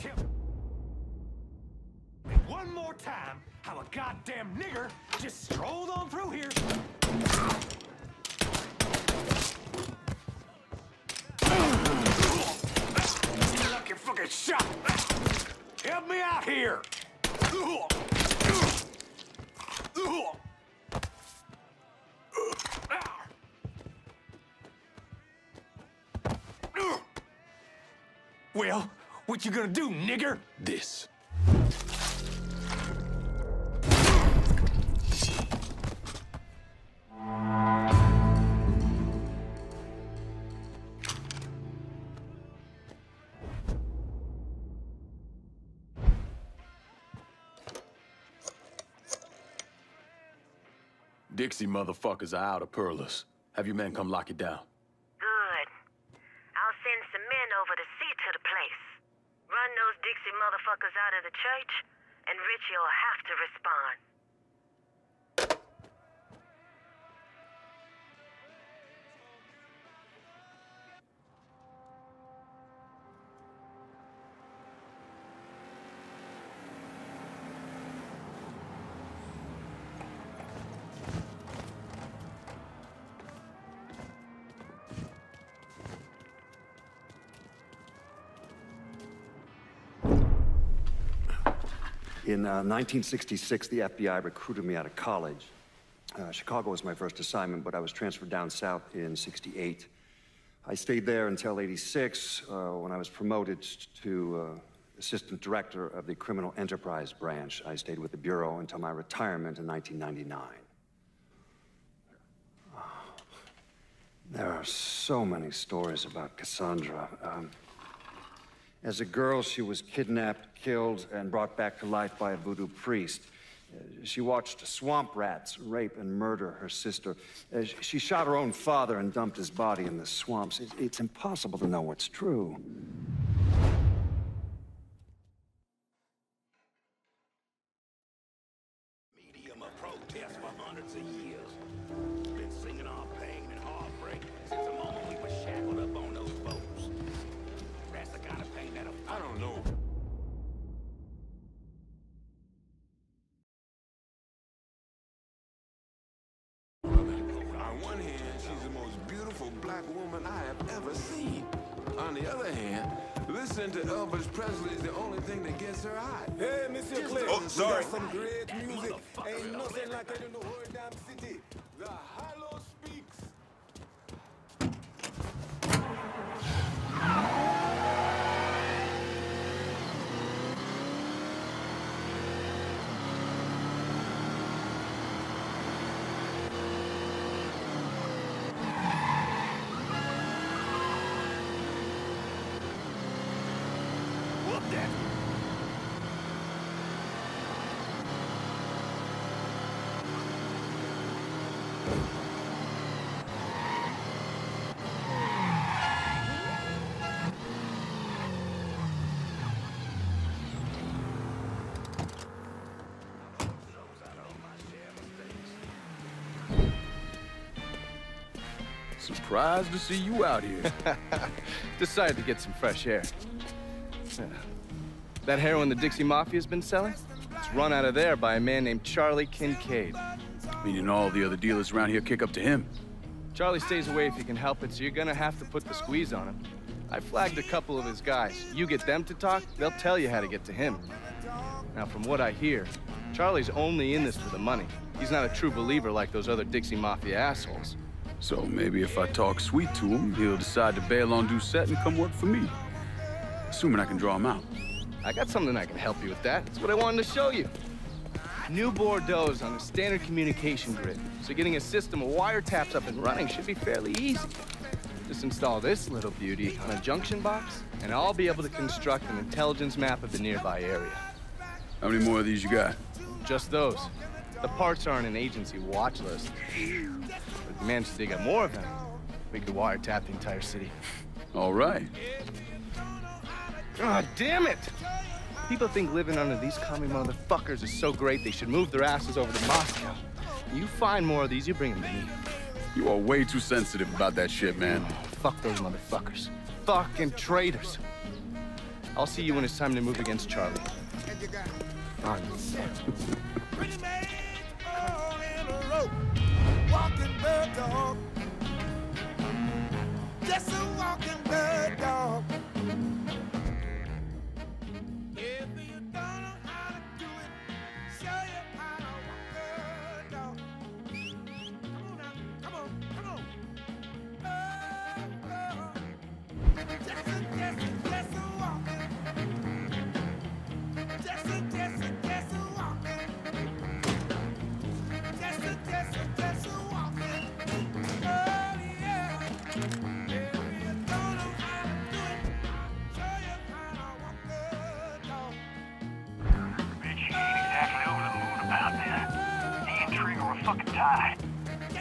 Tell me one more time how a goddamn nigger just strolled on through here. Lucky fucking shot! Help me out here! Well, what you gonna do, nigger? This. Dixie motherfuckers are out of Perlas. Have your men come lock it down. Good. I'll send some men over to see to the place. Run those Dixie motherfuckers out of the church, and Richie'll have to respond. In 1966, the FBI recruited me out of college. Chicago was my first assignment, but I was transferred down south in '68. I stayed there until '86, when I was promoted to assistant director of the criminal enterprise branch. I stayed with the Bureau until my retirement in 1999. There are so many stories about Cassandra. As a girl, she was kidnapped, killed, and brought back to life by a voodoo priest. She watched swamp rats rape and murder her sister. She shot her own father and dumped his body in the swamps. It's impossible to know what's true. Medium of protest for hundreds of years. Been singing our pain and heartbreak since the moment we were shackled up on those boats. That's the kind of pain that'll... I don't know. On one hand, she's the most beautiful black woman I have ever seen. On the other hand, listening to Elvis Presley is the only thing that gets her high. Hey, Mr. Clay. Oh, sorry. We got some great music. Ain't nothing like it in the whole damn city. The Hollow speaks. Whoop that! Surprised to see you out here. Decided to get some fresh air. That heroin the Dixie Mafia's been selling? It's run out of there by a man named Charlie Kincaid. Meaning all the other dealers around here kick up to him. Charlie stays away if he can help it, so you're gonna have to put the squeeze on him. I flagged a couple of his guys. You get them to talk, they'll tell you how to get to him. Now, from what I hear, Charlie's only in this for the money. He's not a true believer like those other Dixie Mafia assholes. So maybe if I talk sweet to him, he'll decide to bail on Doucette and come work for me. Assuming I can draw him out. I got something I can help you with that. That's what I wanted to show you. New Bordeaux's on a standard communication grid, so getting a system of wiretaps up and running should be fairly easy. Just install this little beauty on a junction box, and I'll be able to construct an intelligence map of the nearby area. How many more of these you got? Just those. The parts are on an agency watch list. But if we manage to dig up more of them, we could wiretap the entire city. All right. God damn it! People think living under these commie motherfuckers is so great they should move their asses over to Moscow. You find more of these, you bring them to me. You are way too sensitive about that shit, man. Oh, fuck those motherfuckers. Fucking traitors. I'll see you when it's time to move against Charlie. Fine. Pretty man, all in a row, walking bird dog. Just a walking bird dog. If you don't know how to do it, show you how to walk bird dog. Come on now, come on, come on. Just a walking. Just a walking. Just a walking. Oh yeah. If you don't know how to do it, show you how to walk the dog. Bitch, he ain't exactly over the moon about this. He and Trigger were fucking tied.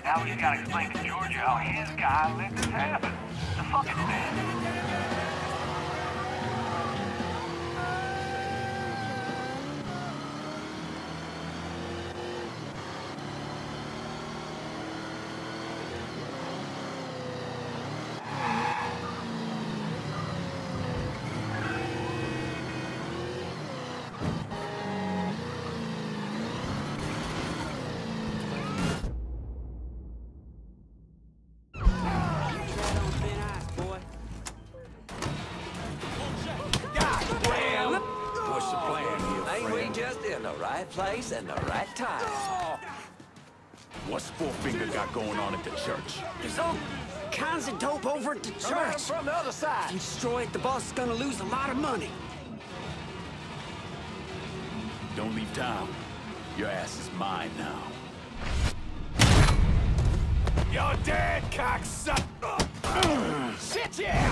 Now he's gotta explain to Georgia how his guy let this happen. The fucking man. Place and the right time. What's Four-Finger got going on at the church? There's all kinds of dope over at the church. From the other side. If you destroy it, the boss is gonna lose a lot of money. Don't leave town. Your ass is mine now. You're dead, cocksucker! Shit, yeah!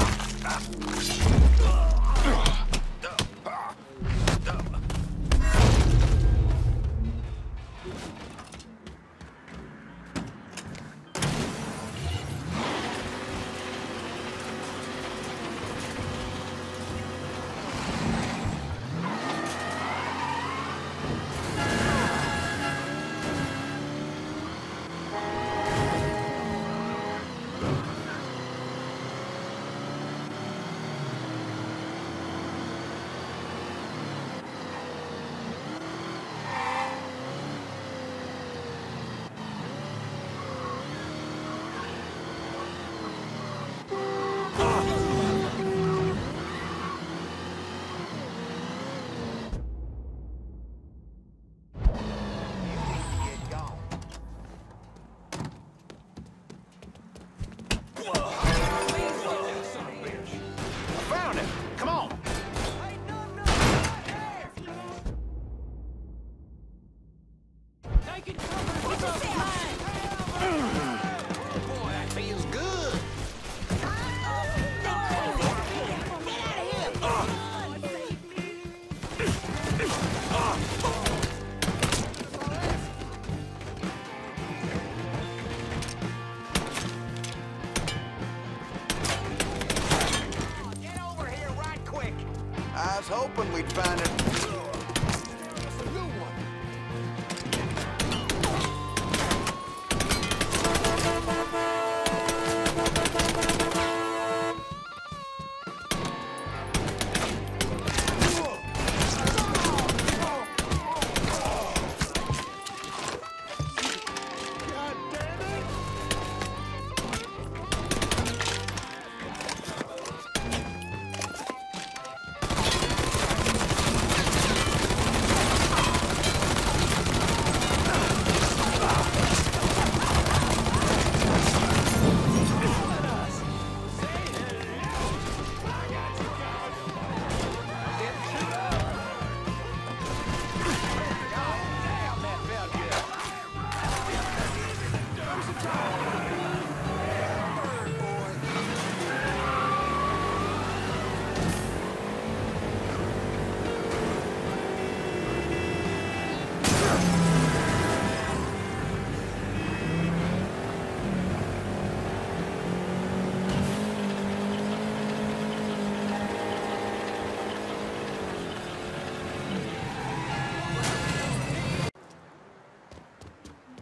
I was hoping we'd find it. That's a new one.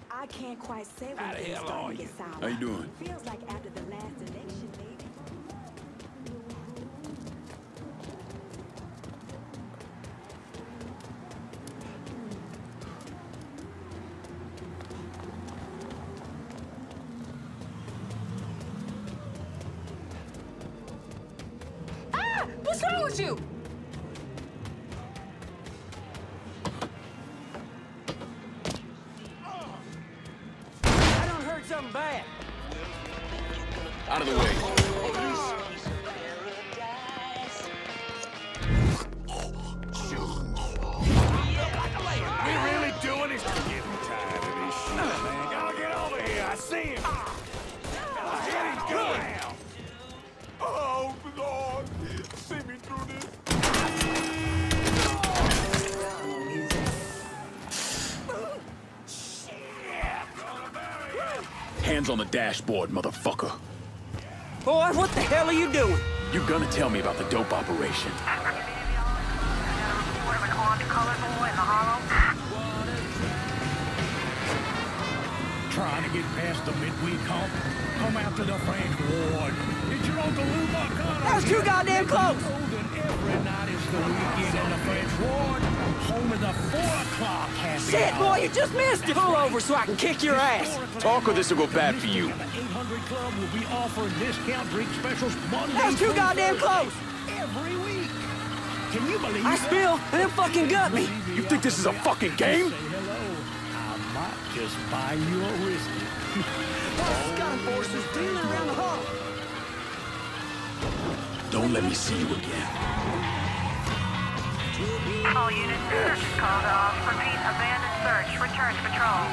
I can't quite say How when the things hell start are to you? get sour. How you doing? Feels like after the last election, maybe. shoot you! I done heard something bad. Out of the way. We really doing this? I'm getting tired of this shit, man. Y'all get over here. I see him. Here he goes. Oh, Lord. See me through this. Hands on the dashboard, motherfucker. Boy, what the hell are you doing? You're gonna tell me about the dope operation. Trying to get past the midweek hump? Come out to the French Ward. It's your Uncle Lou Marcano. That was too goddamn close. Every night is the weekend in the French Ward. Home of the 4 o'clock happy Shit, hour. boy, you just missed it. Pull over so I can kick your ass. Talk or this will go bad for you. The 800 Club will be offering discount drink specials Monday. That was too goddamn close. Every week. Can you believe I that? spill and then fucking gut me. You think this is a fucking game? Say hello. I might just buy you a whiskey. Gun forces dealing around the hall. Don't let me see you again. All units, search is called off. Repeat, abandoned search. Return to patrol.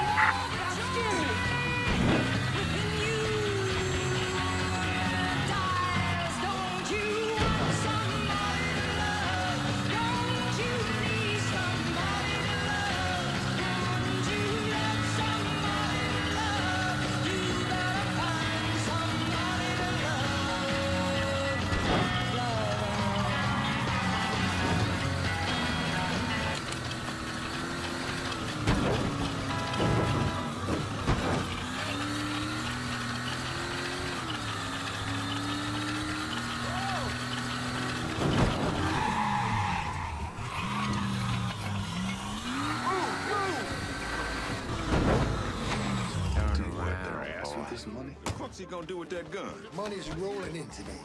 What's he gonna do with that gun? Money's rolling in today.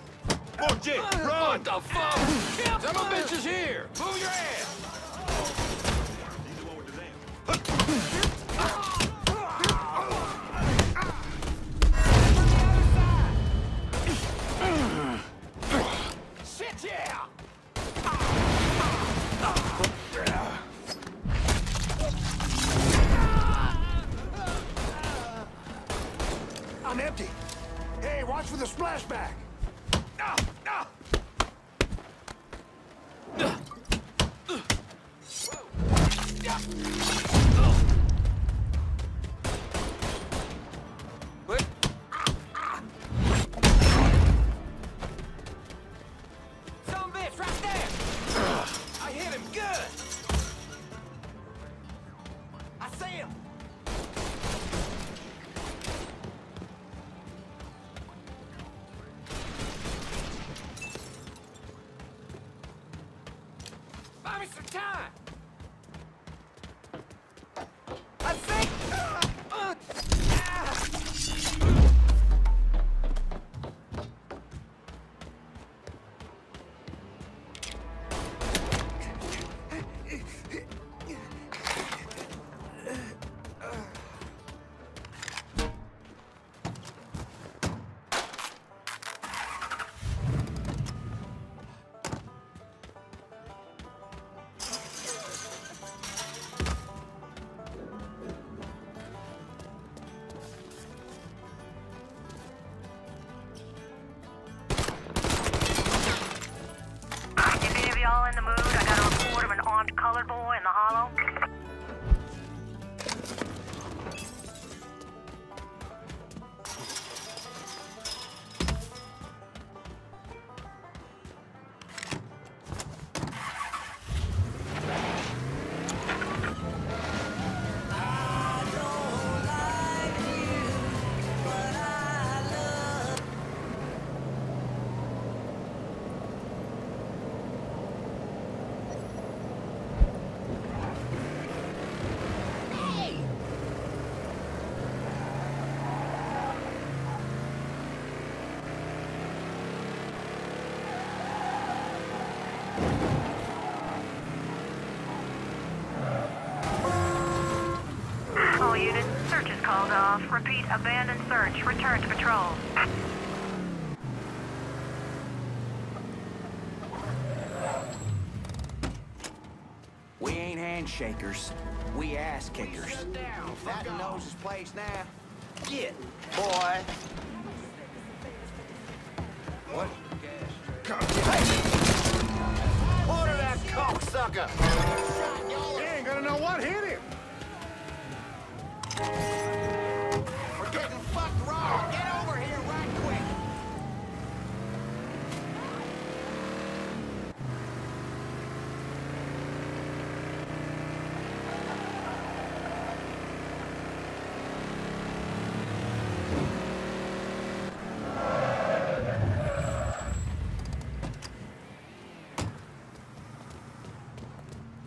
Oh, Jake, run! What the fuck? Some of bitch is here! Move your ass! Shit, yeah! I'm empty. Hey, watch for the splashback. No, no! Some bitch right there! I hit him good! I see him! Buy me some time! I think... If any of y'all in the mood, I got a report of an armed colored boy in the hollow. called off. Repeat, abandoned search. Return to patrol. We ain't handshakers. We ass kickers. That knows his place now. Get, boy. What? Order that cocksucker! You ain't gonna know what hit him. We're getting fucked raw. Get over here right quick.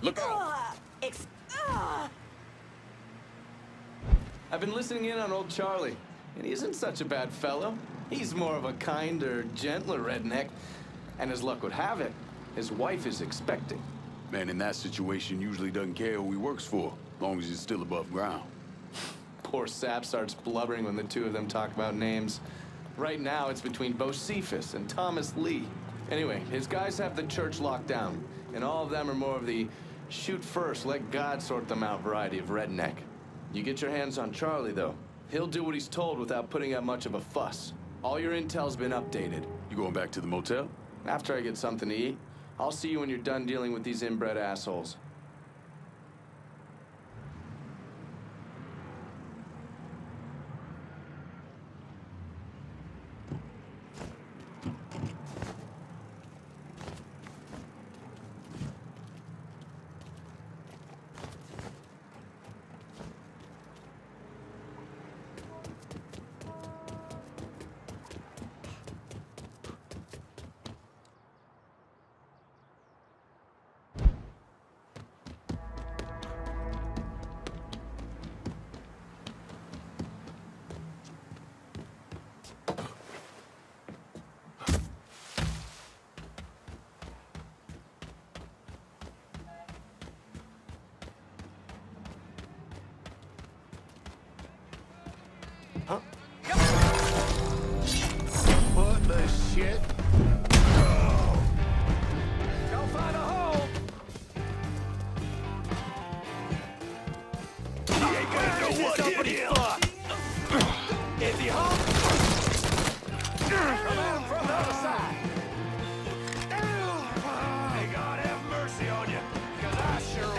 Look out! I've been listening in on old Charlie, and he isn't such a bad fellow. He's more of a kinder, gentler redneck. And as luck would have it, his wife is expecting. Man in that situation usually doesn't care who he works for, as long as he's still above ground. Poor Sap starts blubbering when the two of them talk about names. Right now, it's between Bocephus and Thomas Lee. Anyway, his guys have the church locked down, and all of them are more of the shoot first, let God sort them out variety of redneck. You get your hands on Charlie, though. He'll do what he's told without putting up much of a fuss. All your intel's been updated. You going back to the motel? After I get something to eat, I'll see you when you're done dealing with these inbred assholes. Huh? What the shit? Go find a hole! You ain't gonna know what hit him! Is he home? Come at him from the other side! May God have mercy on you, 'cause I sure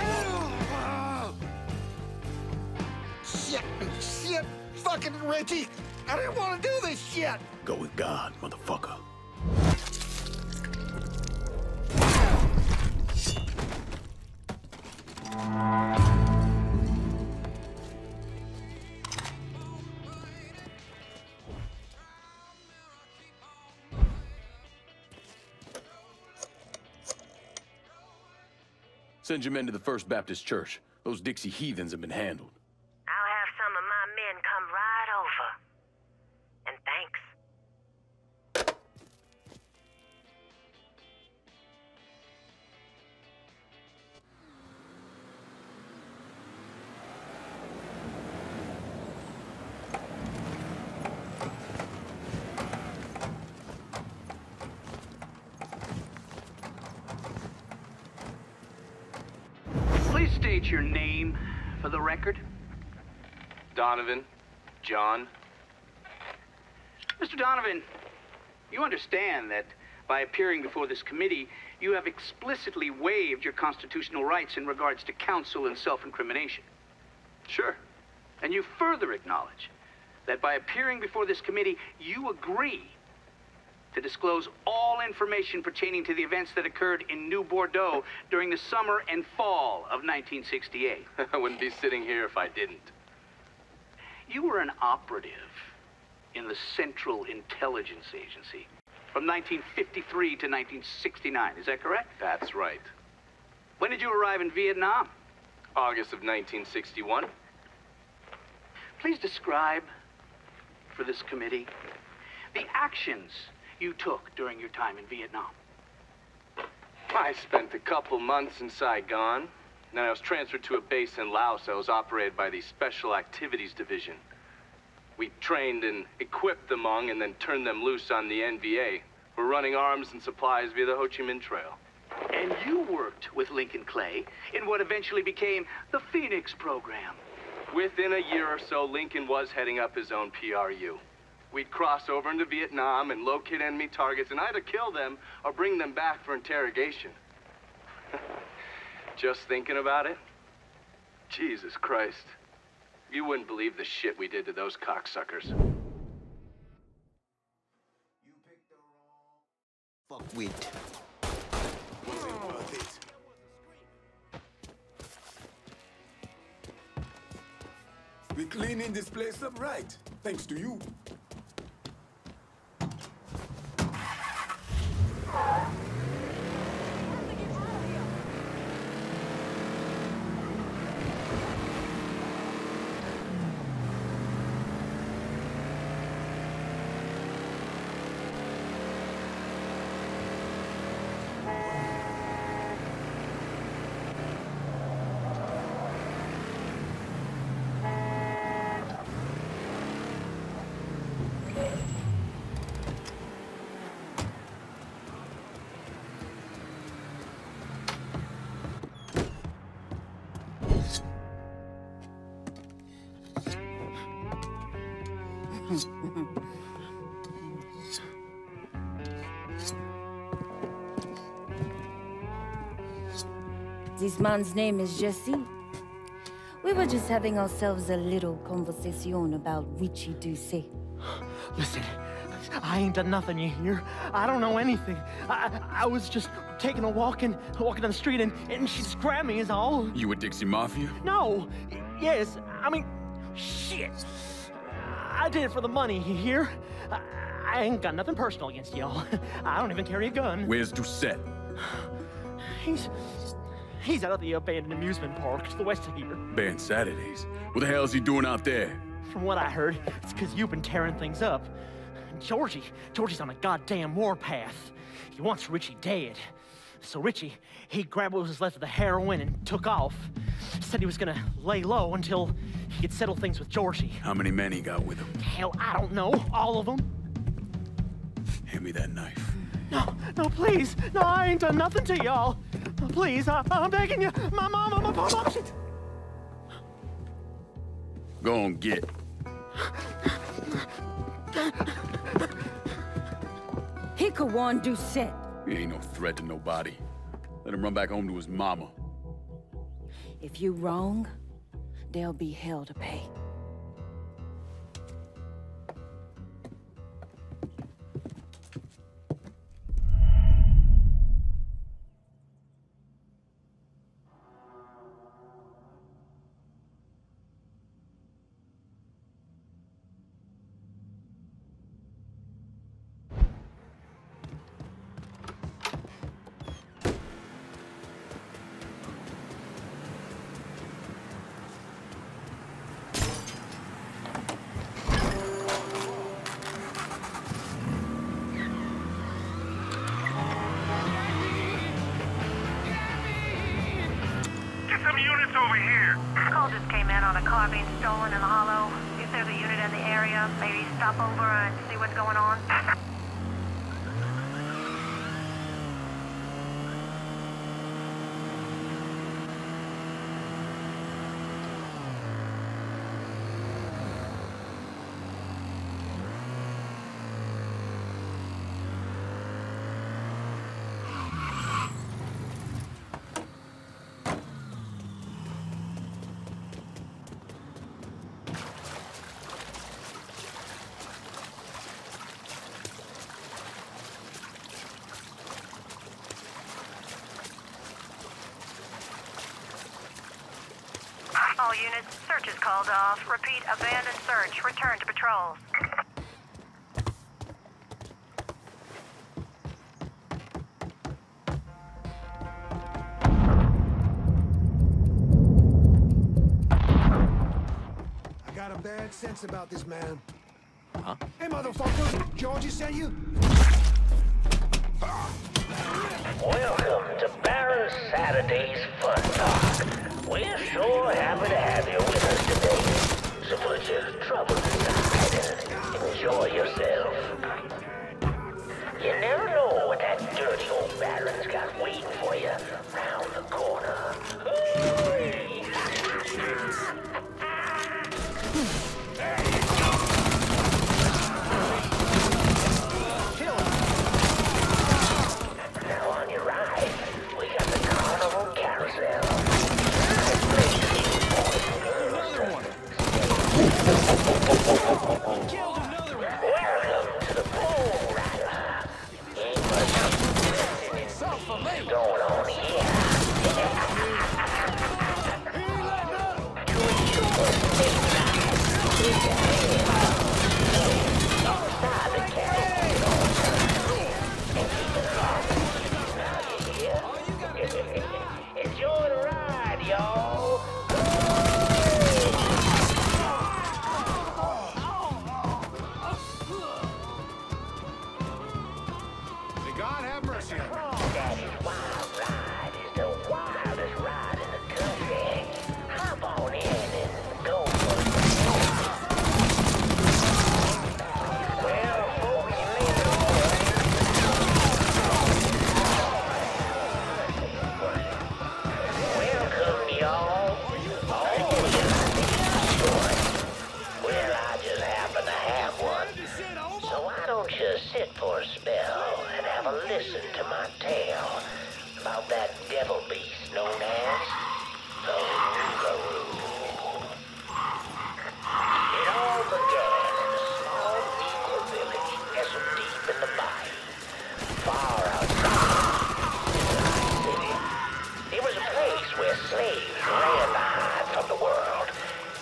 will. Shit! Fucking Richie! I didn't want to do this shit! Go with God, motherfucker. Send your men to the First Baptist Church. Those Dixie heathens have been handled. I'll have some of my men come right over. And thanks. Please state your name for the record. Donovan, John. Mr. Donovan, you understand that by appearing before this committee, you have explicitly waived your constitutional rights in regards to counsel and self-incrimination. Sure. And you further acknowledge that by appearing before this committee, you agree to disclose all information pertaining to the events that occurred in New Bordeaux during the summer and fall of 1968. I wouldn't be sitting here if I didn't. You were an operative in the Central Intelligence Agency from 1953 to 1969, is that correct? That's right. When did you arrive in Vietnam? August of 1961. Please describe for this committee the actions you took during your time in Vietnam. I spent a couple months in Saigon. Then I was transferred to a base in Laos that was operated by the Special Activities Division. We trained and equipped the Hmong and then turned them loose on the NVA. We're running arms and supplies via the Ho Chi Minh Trail. And you worked with Lincoln Clay in what eventually became the Phoenix program. Within a year or so, Lincoln was heading up his own PRU. We'd cross over into Vietnam and locate enemy targets and either kill them or bring them back for interrogation. Just thinking about it? Jesus Christ. You wouldn't believe the shit we did to those cocksuckers. Fuckwit. Was it worth it? We're cleaning this place up right, thanks to you. This man's name is Jesse. We were just having ourselves a little conversation about Richie Doucet. Listen, I ain't done nothing, you hear? I don't know anything. I was just taking a walking down the street and she just grabbed me is all. You with Dixie Mafia? No. Yes, I mean, shit. I did it for the money, you hear? I ain't got nothing personal against y'all. I don't even carry a gun. Where's Doucet? He's out at the abandoned amusement park to the west of here. Banned Saturdays. What the hell is he doing out there? From what I heard, it's because you've been tearing things up. Georgie's on a goddamn warpath. He wants Richie dead. So Richie, he grabbed what was left of the heroin and took off. Said he was gonna lay low until he could settle things with Georgie. How many men he got with him? Hell, I don't know. All of them. Hand me that knife. No, please. No, I ain't done nothing to y'all. Please, I'm begging you. My mom, shit. Go on, get. He could warn Doucet. He ain't no threat to nobody. Let him run back home to his mama. If you wrong, there'll be hell to pay. Over here. Call just came in on a car being stolen in the hollow. If there's a unit in the area, maybe stop over and see what's going on. All units, search is called off. Repeat, abandoned search. Return to patrols. I got a bad sense about this man. Huh? Hey, motherfucker! Georgie sent you? Welcome to Baron Saturday's Fun Park. We're sure happy to have you with us today. to put your troubles aside and enjoy yourself. You never know what that dirty old Baron's got waiting for you round the corner. Now on your right, we got the carnival carousel. Welcome to the bull rider. Ain't much going on here. Enjoy the ride, y'all. May God have mercy on you. Daddy's wild ride is the wildest ride in the country. Hop on in and go for it. Well, folks, you may welcome, y'all. Oh, yeah. Well, I just happen to have one. So why don't you sit for a spell and have a listen to my tale about that devil beast known as the Rougarou. It all began in a small Negro village nestled deep in the bayou, far outside the city. It was a place where slaves ran to hide from the world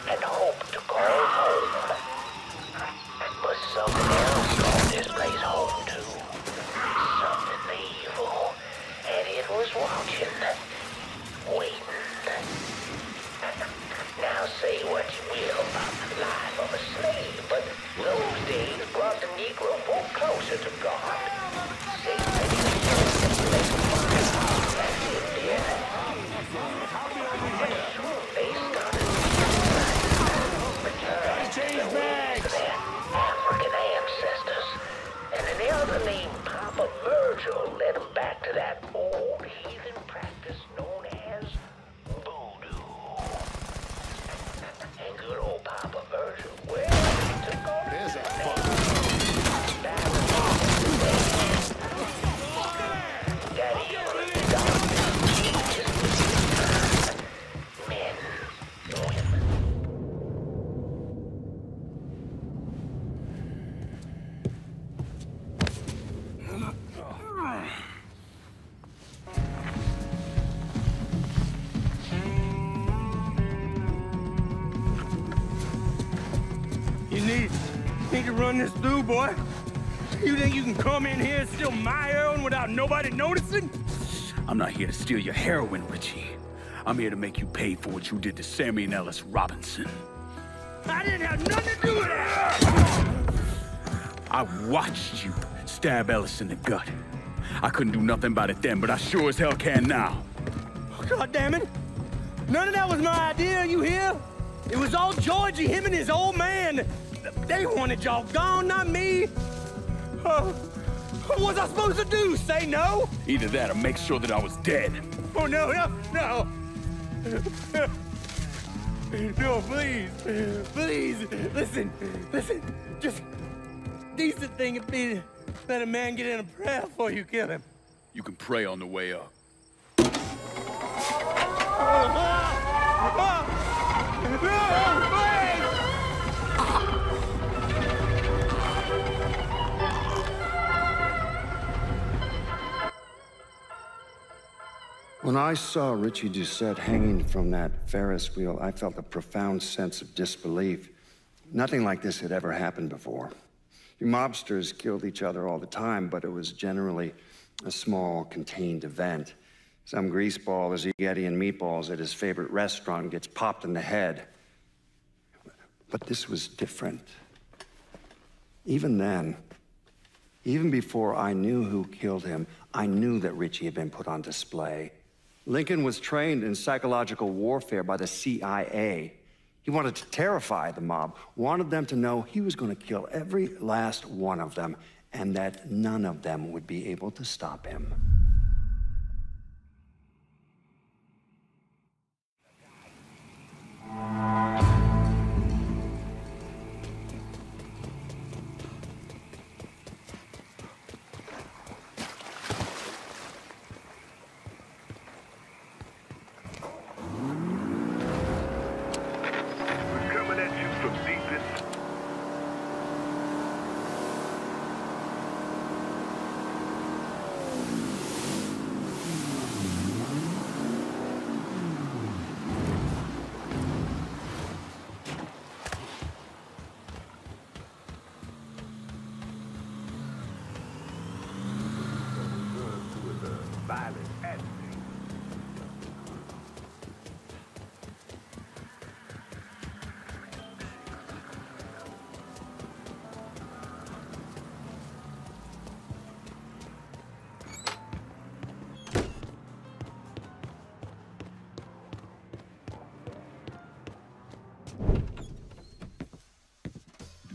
and hoped to call home. But something else called this place home too. Something evil. And it was watching. Waiting. Now say what you will about the life of a slave, but those days brought the Negro folk closer to God. Say that he was that's it, dear. But soon they started returning to their African ancestors, and an elder named Papa Virgil led them back to that old heathen practice known as voodoo. And good old Papa Virgil, well, he took on There's a that evil darkness just men, women. You need to run this through, boy. You think you can come in here and steal my heroin without nobody noticing? I'm not here to steal your heroin, Richie. I'm here to make you pay for what you did to Sammy and Ellis Robinson. I didn't have nothing to do with that! I watched you stab Ellis in the gut. I couldn't do nothing about it then, but I sure as hell can now. Oh, God damn it! None of that was my idea, you hear? It was all Georgie, him and his old man. They wanted y'all gone, not me. What was I supposed to do? Say no? Either that or make sure that I was dead. Oh, no. No, please. Listen. Just decent thing would be to let a man get in a prayer before you kill him. You can pray on the way up. When I saw Richie Doucette hanging from that Ferris wheel, I felt a profound sense of disbelief. Nothing like this had ever happened before. You mobsters killed each other all the time, but it was generally a small, contained event. Some greaseball is spaghetti and meatballs at his favorite restaurant gets popped in the head. But this was different. Even then, even before I knew who killed him, I knew that Richie had been put on display. Lincoln was trained in psychological warfare by the CIA. He wanted to terrify the mob, wanted them to know he was going to kill every last one of them, and that none of them would be able to stop him.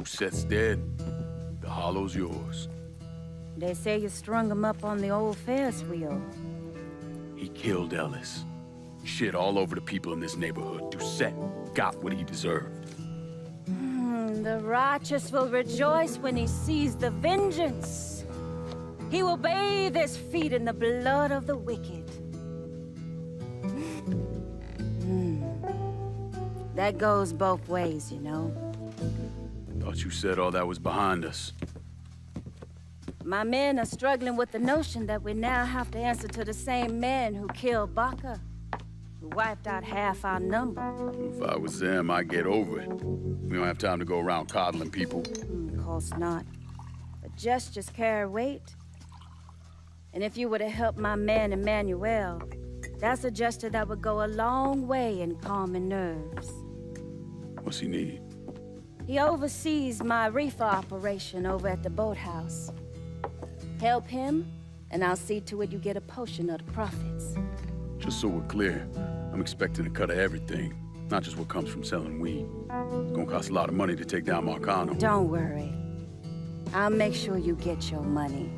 Seth's dead. The hollow's yours. They say you strung him up on the old Ferris wheel. He killed Ellis. Shit all over the people in this neighborhood. Doucette got what he deserved. The righteous will rejoice when he sees the vengeance. He will bathe his feet in the blood of the wicked. That goes both ways, you know. Thought you said all that was behind us. My men are struggling with the notion that we now have to answer to the same men who killed Baca, who wiped out half our number. If I was them, I'd get over it. We don't have time to go around coddling people. Of course not. But gestures carry weight. And if you were to help my man Emmanuel, that's a gesture that would go a long way in calming nerves. What's he need? He oversees my reefer operation over at the boathouse. Help him, and I'll see to it you get a portion of the profits. Just so we're clear, I'm expecting a cut of everything, not just what comes from selling weed. It's gonna cost a lot of money to take down Marcano. Don't worry. I'll make sure you get your money.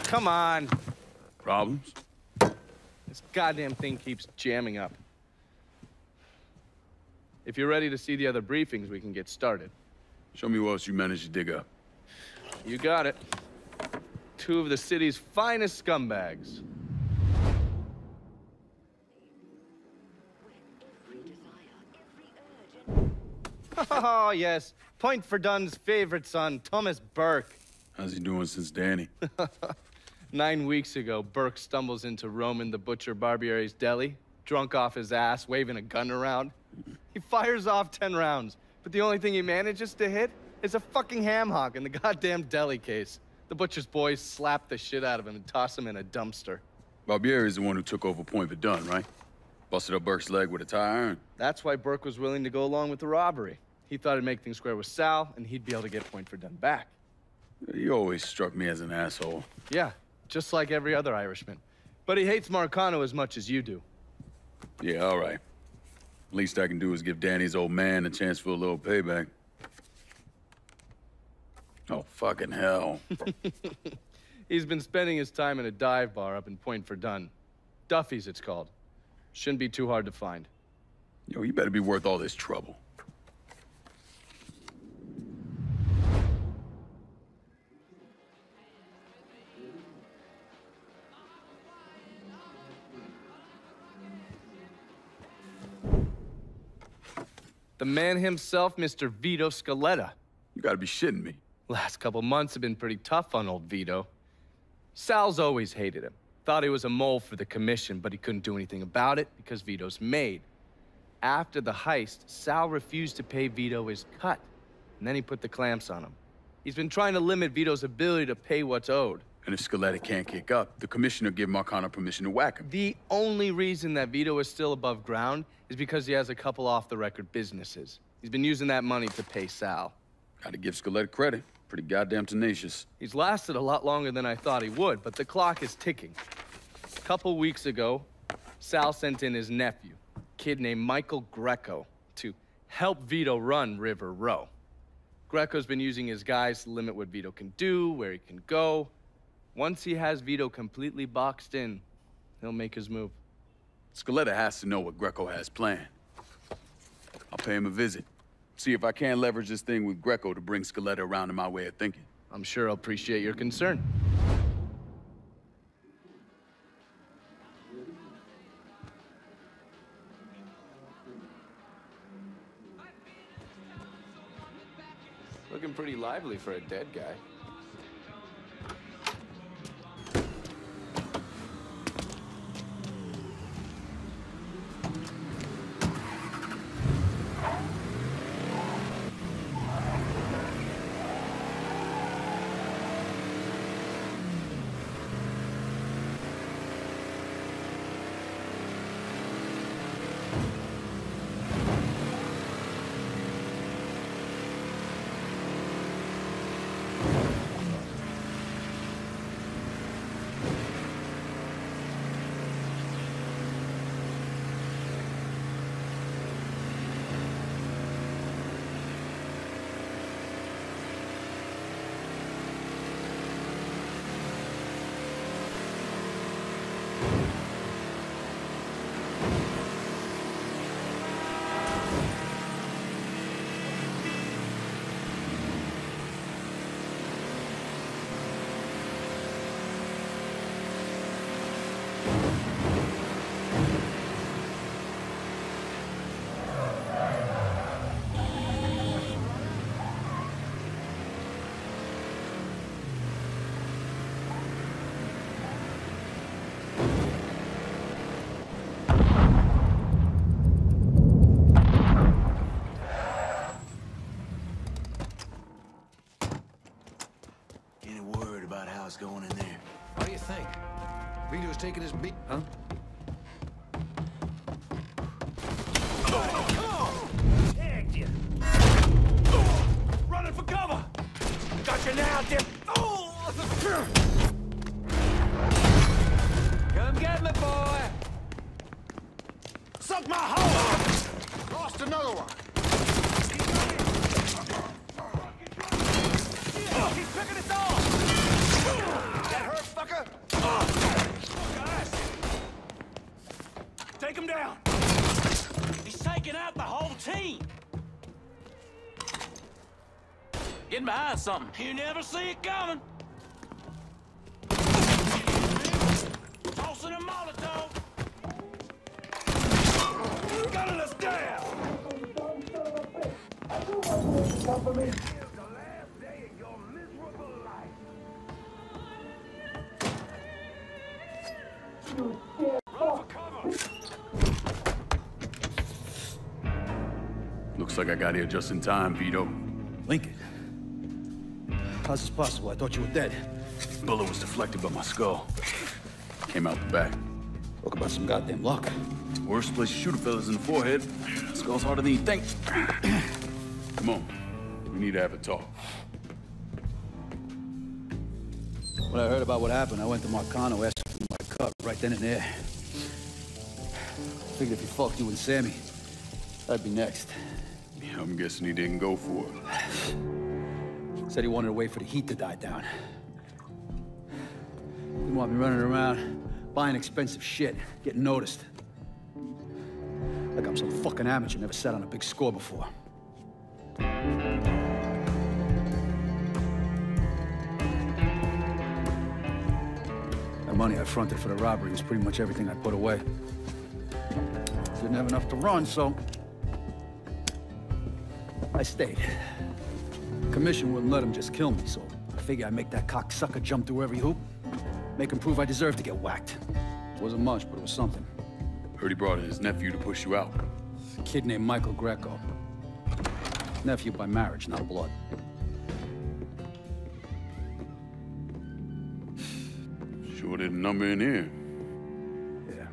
Come on. Problems? This goddamn thing keeps jamming up. If you're ready to see the other briefings, we can get started. Show me what else you managed to dig up. You got it. 2 of the city's finest scumbags. Oh, yes. Point for Dunn's favorite son, Thomas Burke. How's he doing since Danny? 9 weeks ago, Burke stumbles into Roman the Butcher Barbiere's deli, drunk off his ass, waving a gun around. He fires off 10 rounds, but the only thing he manages to hit is a fucking ham hock in the goddamn deli case. The butcher's boys slap the shit out of him and toss him in a dumpster. Barbieri's the one who took over Point Verdun, right? Busted up Burke's leg with a tire iron. That's why Burke was willing to go along with the robbery. He thought it'd make things square with Sal, and he'd be able to get Point Verdun back. He always struck me as an asshole. Yeah, just like every other Irishman. But he hates Marcano as much as you do. Yeah, all right. Least I can do is give Danny's old man a chance for a little payback. Oh, fucking hell. He's been spending his time in a dive bar up in Point Verdun. Duffy's, it's called. Shouldn't be too hard to find. Yo, you better be worth all this trouble. The man himself, Mr. Vito Scaletta. You gotta be shitting me. Last couple months have been pretty tough on old Vito. Sal's always hated him. Thought he was a mole for the commission, but he couldn't do anything about it because Vito's made. After the heist, Sal refused to pay Vito his cut, and then he put the clamps on him. He's been trying to limit Vito's ability to pay what's owed. And if Scaletta can't kick up, the commissioner give Marcano permission to whack him. The only reason that Vito is still above ground is because he has a couple off-the-record businesses. He's been using that money to pay Sal. Gotta give Scaletta credit. Pretty goddamn tenacious. He's lasted a lot longer than I thought he would, but the clock is ticking. A couple weeks ago, Sal sent in his nephew, a kid named Michael Greco, to help Vito run River Row. Greco's been using his guys to limit what Vito can do, where he can go. Once he has Vito completely boxed in, he'll make his move. Scaletta has to know what Greco has planned. I'll pay him a visit. See if I can't leverage this thing with Greco to bring Scaletta around to my way of thinking. I'm sure he'll appreciate your concern. Looking pretty lively for a dead guy. Going in there. What do you think? Vito's taking his beat, huh? Tagged you. Running for cover. Got you now, Dip. Come get me, boy. Suck my hole. Lost another one. He's picking us off. That hurt, fucker? Guys! Take him down! He's taking out the whole team! Getting behind something. You never see it coming! Tossing a Molotov! Gunning us down! Looks like I got here just in time, Vito. Lincoln. How's this possible? I thought you were dead. Bullet was deflected by my skull. Came out the back. Talk about some goddamn luck. Worst place to shoot a fella's in the forehead. Skull's harder than you think. Come on. We need to have a talk. When I heard about what happened, I went to Marcano, asked for my cut right then and there. Figured if he fucked you and Sammy, I'd be next. Yeah, I'm guessing he didn't go for it. Said he wanted to wait for the heat to die down. Didn't want me running around, buying expensive shit, getting noticed. Like I'm some fucking amateur, never sat on a big score before. The money I fronted for the robbery was pretty much everything I put away. Didn't have enough to run, so I stayed. Commission wouldn't let him just kill me, so I figured I'd make that cocksucker jump through every hoop. Make him prove I deserve to get whacked. Wasn't much, but it was something. Heard he brought in his nephew to push you out. A kid named Michael Greco. Nephew by marriage, not blood. Sure didn't number in here. Yeah.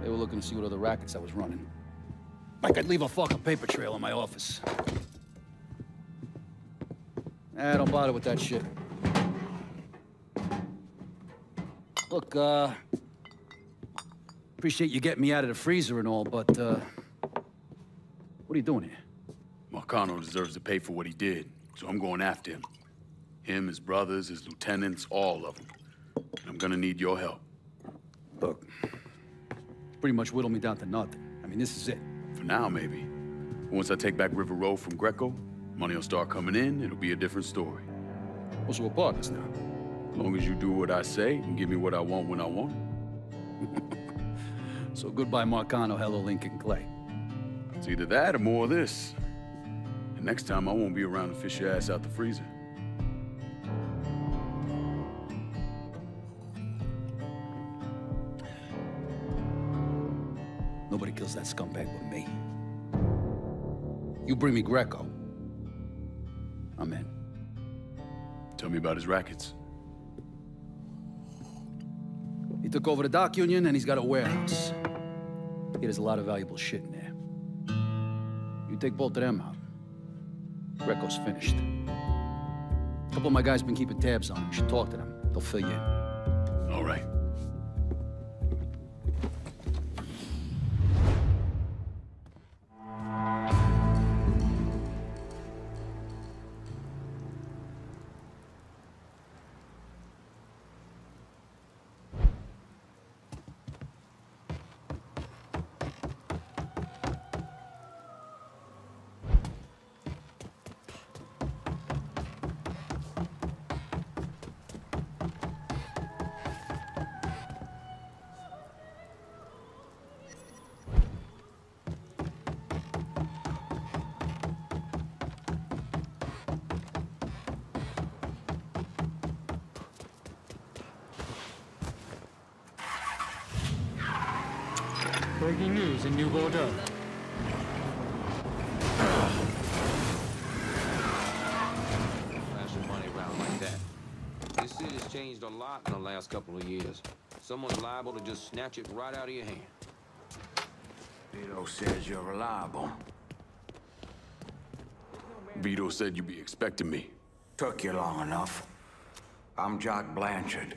They were looking to see what other rackets I was running. Like I'd leave a fucking paper trail in my office. Don't bother with that shit. Look, appreciate you getting me out of the freezer and all, but, what are you doing here? Marcano deserves to pay for what he did, so I'm going after him. Him, his brothers, his lieutenants, all of them. And I'm gonna need your help. Look, pretty much whittled me down to nothing. I mean, this is it. For now, maybe. Once I take back River Road from Greco, money will start coming in, it'll be a different story. Well, so we're partners now. As long as you do what I say and give me what I want when I want it. So goodbye, Marcano, hello, Lincoln Clay. It's either that or more of this. And next time, I won't be around to fish your ass out the freezer. Nobody kills that scumbag but me. You bring me Greco, I'm in. Tell me about his rackets. He took over the dock union and he's got a warehouse. There's a lot of valuable shit in there. You take both of them out, Greco's finished. A couple of my guys been keeping tabs on him. You should talk to them. They'll fill you in. All right. Breaking news in New Bordeaux. Flashing money around like that. This city's changed a lot in the last couple of years. Someone's liable to just snatch it right out of your hand. Vito says you're reliable. Vito said you'd be expecting me. Took you long enough. I'm Jock Blanchard.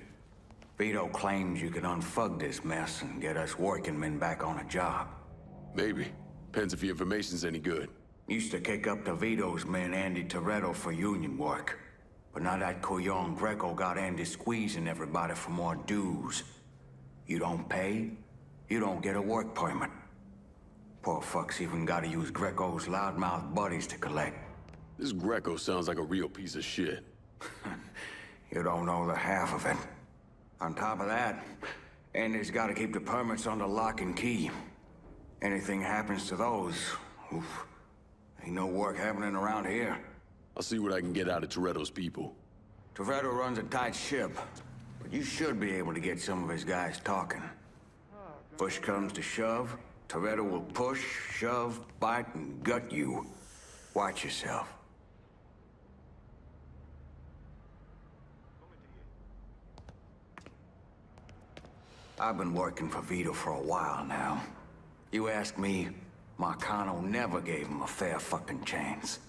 Vito claims you can unfug this mess and get us working men back on a job. Maybe. Depends if your information's any good. Used to kick up to Vito's men Andy Toretto for union work. But now that Couillon Greco got Andy squeezing everybody for more dues. You don't pay, you don't get a work permit. Poor fucks even gotta use Greco's loudmouth buddies to collect. This Greco sounds like a real piece of shit. You don't know the half of it. On top of that, Andy's gotta keep the permits under lock and key. Anything happens to those, oof, ain't no work happening around here. I'll see what I can get out of Toretto's people. Toretto runs a tight ship, but you should be able to get some of his guys talking. Push comes to shove, Toretto will push, shove, bite, and gut you. Watch yourself. I've been working for Vito for a while now. You ask me, Marcano never gave him a fair fucking chance.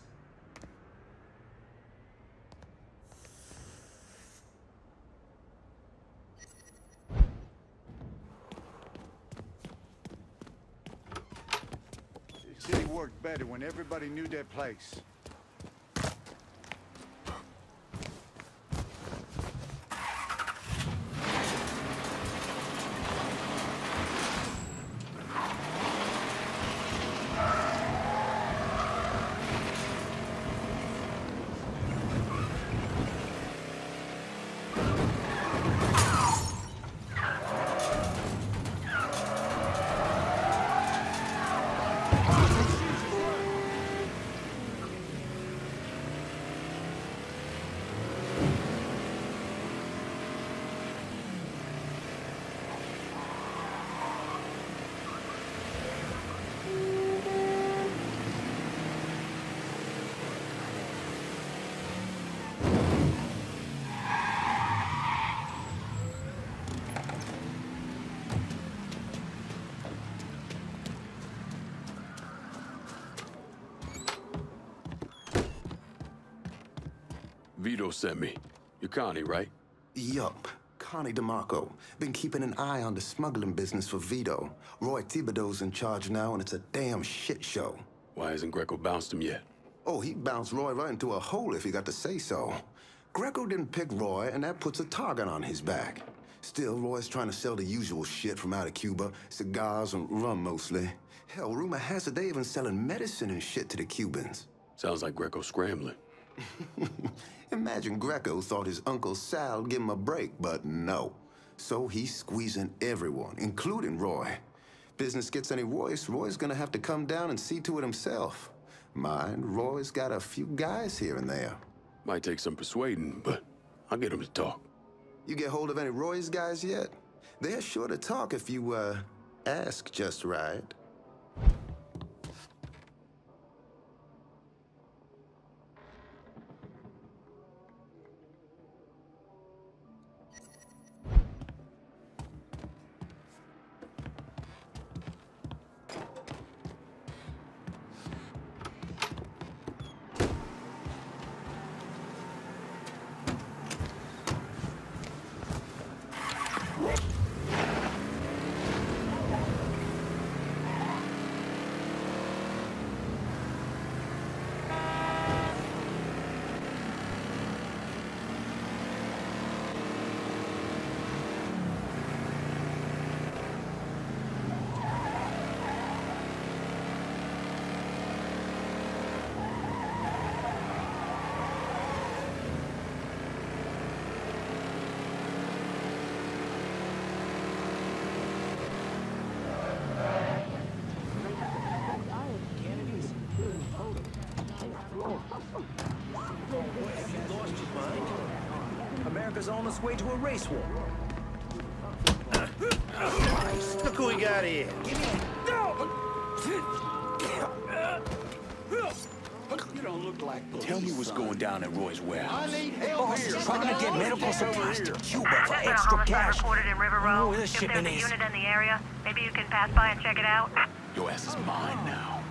The city worked better when everybody knew their place. Vito sent me. You're Connie, right? Yup. Connie DeMarco. Been keeping an eye on the smuggling business for Vito. Roy Thibodeau's in charge now, and it's a damn shit show. Why hasn't Greco bounced him yet? Oh, he bounced Roy right into a hole if he got to say so. Greco didn't pick Roy, and that puts a target on his back. Still, Roy's trying to sell the usual shit from out of Cuba. Cigars and rum, mostly. Hell, rumor has it they even selling medicine and shit to the Cubans. Sounds like Greco's scrambling. Imagine Greco thought his Uncle Sal would give him a break, but no. So he's squeezing everyone, including Roy. Business gets any worse, Roy's gonna have to come down and see to it himself. Mind, Roy's got a few guys here and there. Might take some persuading, but I'll get him to talk. You get hold of any Roy's guys yet? They're sure to talk if you, ask just right. America's on its way to a race war. Look who we got here. You don't look like police. Tell me what's going down at Roy's warehouse. I need The help boss here. is trying to get medical supplies to Cuba for There's been a extra homicide cash. reported in River Row. Oh, this If there's shipment a is. unit in the area, maybe you can pass by and check it out. Your ass is mine now.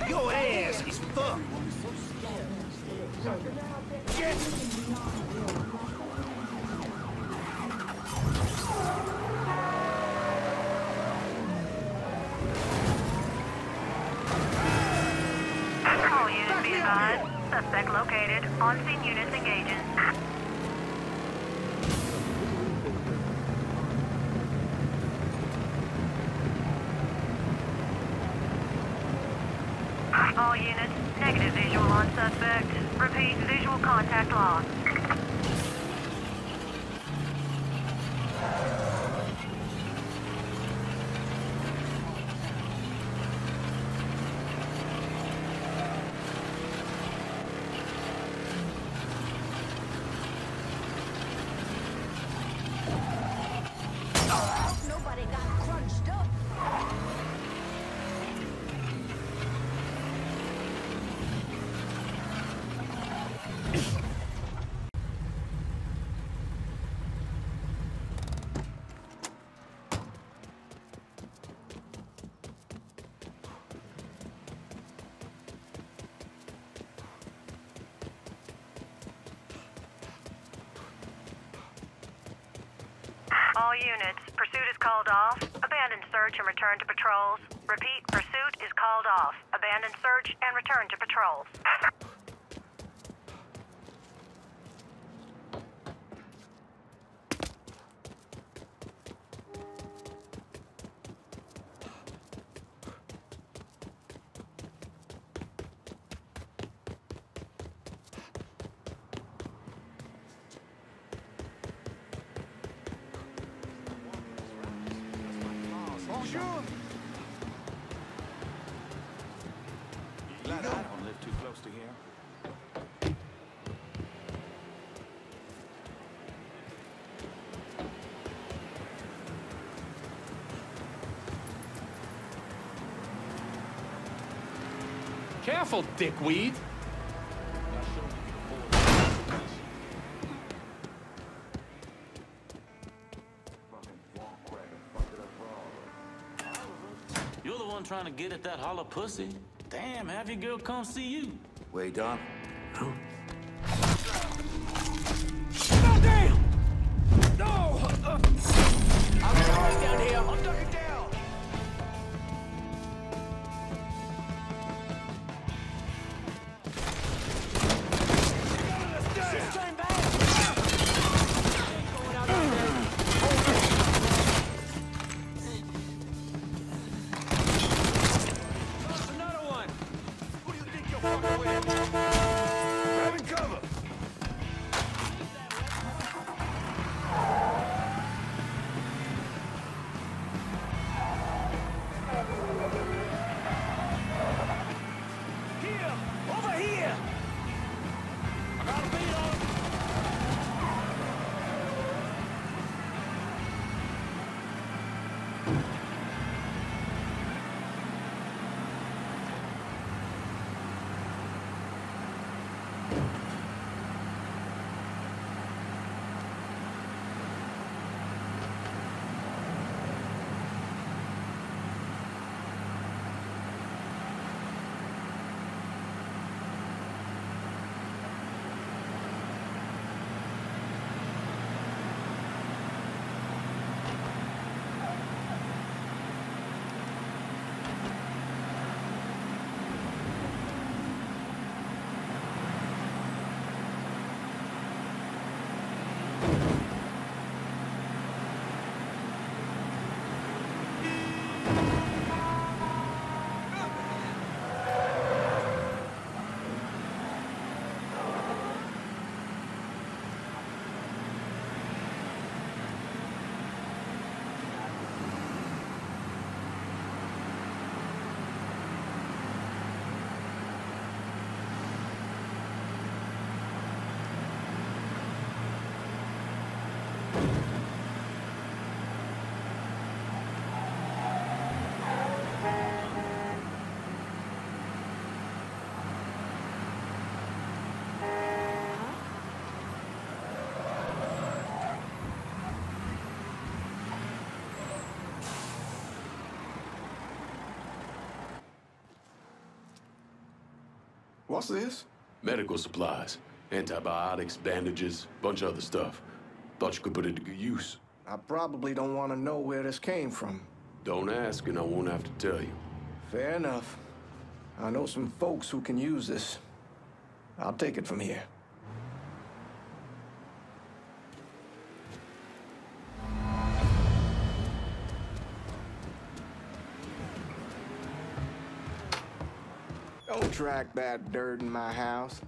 Your ass is fucked. All units be advised. Suspect located. On-scene units engaging. All units, negative visual on suspect. Repeat, visual contact lost. Nobody got crunched up. units. Pursuit is called off. Abandon search and return to patrols. Repeat, pursuit is called off. Abandon search and return to patrols. Bonjour. Glad I don't live too close to here. Careful, dickweed. You're the one trying to get at that hollow pussy. Damn, have your girl come see you. Wait, Don. Huh? God damn! No! I'm sorry down here. I'm ducking down. She's turned back. Going out there. Another one. Who do you think you're fucking with? Grabbing cover. Here! Over here! Got a beat on. What's this? Medical supplies. Antibiotics, bandages, bunch of other stuff. Thought you could put it to good use. I probably don't want to know where this came from. Don't ask and I won't have to tell you. Fair enough. I know some folks who can use this. I'll take it from here. Don't track that dirt in my house.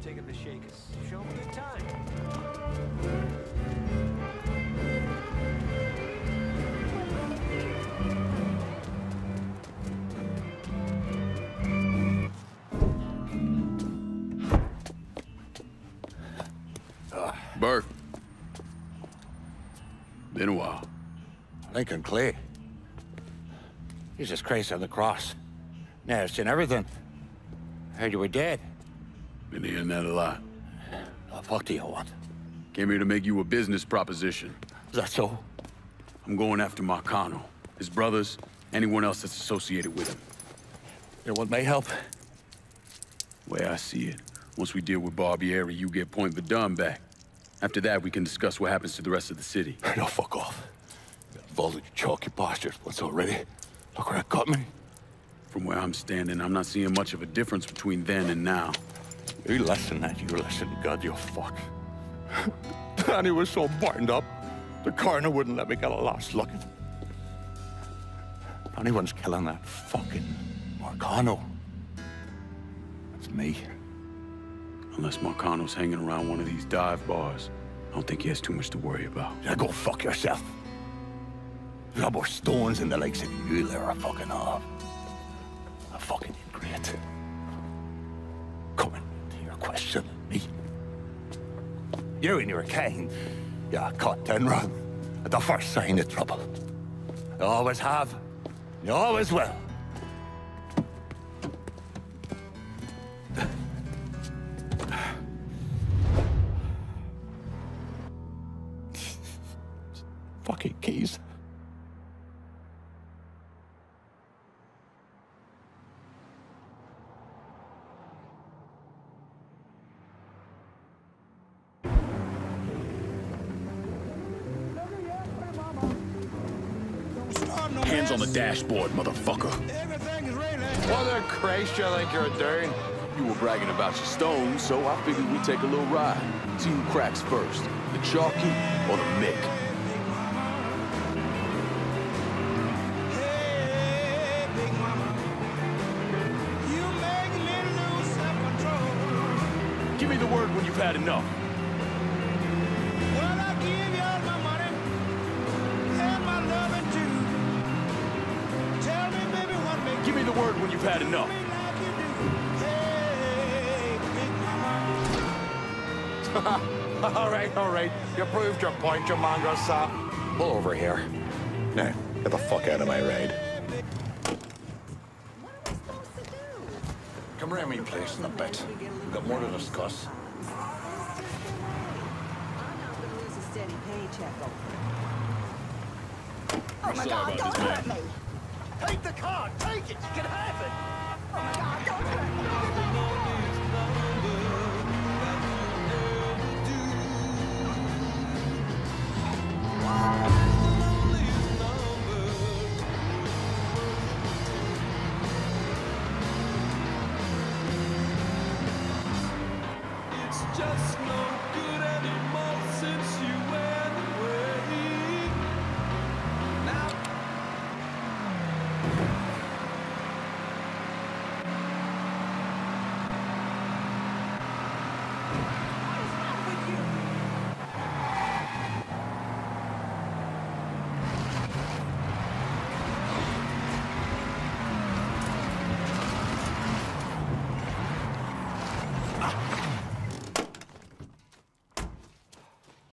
take him to Shakers. Show him a good time. Burke. Been a while. Lincoln Clay. Jesus Christ on the cross. Now I've seen everything. Heard you were dead. Been hearing that a lot. The fuck do you want? Came here to make you a business proposition. Is that so? I'm going after Marcano, his brothers, anyone else that's associated with him. You want my help? Way I see it, once we deal with Barbieri, you get Point Verdun back. After that, we can discuss what happens to the rest of the city. No, fuck off. Involved in your chalky bastards once already. Look where that got me. From where I'm standing, I'm not seeing much of a difference between then and now. You listen, that you listen, God, you fuck. Danny was so burned up, the coroner wouldn't let me get a last look at him. If anyone's killing that fucking Marcano, that's me. Unless Marcano's hanging around one of these dive bars, I don't think he has too much to worry about. Yeah, go fuck yourself. There's no more stones in the likes of you there, a fucking off. A fucking ingrate. Coming to your question, me. You and your kind, you cut and run at the first sign of trouble. You always have, you always will. Fucking keys. Hands on the dashboard, motherfucker. What the Christ you think you're doing? You were bragging about your stones, so I figured we'd take a little ride. See who cracks first, the Chalky or the Mick. Give me the word when you've had enough. Well, I'll give you all my money and my loving too. Tell me, baby, what makes Give me the word when you've had enough. All right. You proved your point, you mongrel sap. Pull over here. Now, get the fuck out of my ride. Come around me place in a bit. We've got more to discuss. Oh my God, don't hurt me! Take the car, take it, you can have it! Oh my God, don't hurt me! Just no